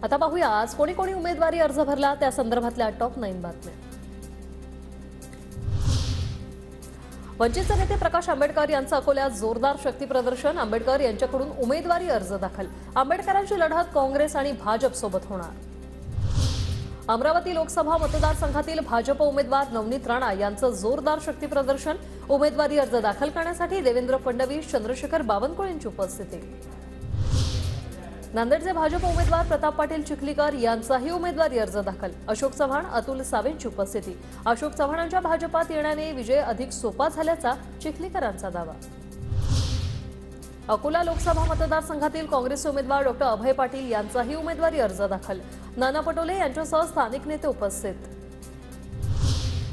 आता पाहूया आज कोणी कोणी उमेदवारी अर्ज भरला त्या संदर्भातल्या टॉप 9 बातम्या। वंचितचे नेते प्रकाश आंबेडकर यांचं अकोल्यात जोरदार शक्ती प्रदर्शन। आंबेडकर यांच्याकडून उमेदवारी अर्ज दाखल। आंबेडकरांची लढत काँग्रेस आणि भाजप सोबत होणार। अमरावती लोकसभा मतदारसंघातील भाजप उमेदवार नवनीत राणा यांचं जोरदार शक्ती प्रदर्शन। उमेदवारी अर्ज दाखल करण्यासाठी देवेंद्र फडणवीस, चंद्रशेखर बावनकुळे यांची उपस्थिती। नांदेडचे भाजप उमेदवार प्रताप पाटील चिखलीकर यांचाही उमेदवारी अर्ज दाखल। अशोक चव्हाण, अतुल सावेंची उपस्थिती। अशोक चव्हाणांच्या भाजपात येण्याने विजय अधिक सोपा झाल्याचा चिखलीकरांचा दावा। अकोला लोकसभा मतदारसंघातील काँग्रेस उमेदवार डॉ. अभय पाटील यांचाही उमेदवारी अर्ज दाखल। नाना पटोले यांच्यासह स्थानिक नेते उपस्थित।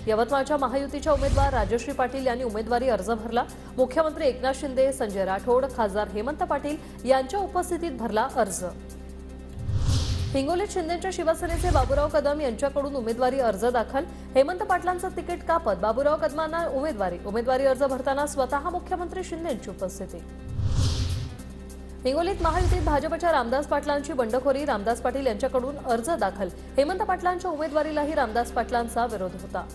यवतमाळच्या महायुतीच्या उमेदवार राजश्री पाटील यांनी उमेदवारी अर्ज भरला। मुख्यमंत्री एकनाथ शिंदे, संजय राठोड, खासदार हेमंत पाटील यांच्या उपस्थितीत भरला अर्ज। हिंगोलीत शिंदेच्या शिवसेनेचे बाबूराव कदम यांच्याकडून उमेदवारी अर्ज दाखल। हेमंत पाटलांचं तिकीट कापत बाबूराव कदमांना उमेदवारी अर्ज भरताना स्वतः मुख्यमंत्री शिंदे यांची उपस्थिती। हिंगोलीत महायुतीत भाजपच्या रामदास पाटलांची बंडखोरी। रामदास पाटील यांच्याकडून अर्ज दाखल। हेमंत पाटलांच्या उमेदवारीलाही रामदास पाटलांचा विरोध होता।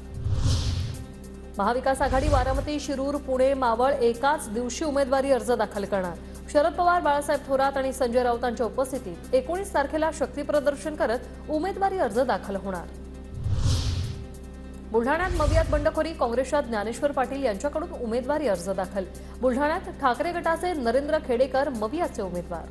महाविकास आघाडी बारामती, शिरूर, पुणे, मावळ एकाच दिवशी उमेदवारी अर्ज दाखल करणार। शरद पवार, बाळासाहेब थोरात आणि संजय राऊतांच्या उपस्थितीत 19 तारखेला शक्ती प्रदर्शन करत उमेदवारी अर्ज दाखल होणार। बुलढाण्यात मवियात बंडखोरी। काँग्रेसच्या ज्ञानेश्वर पाटील यांच्याकडून उमेदवारी अर्ज दाखल। बुलढाण्यात ठाकरे गटाचे नरेंद्र खेडेकर मवियाचे उमेदवार।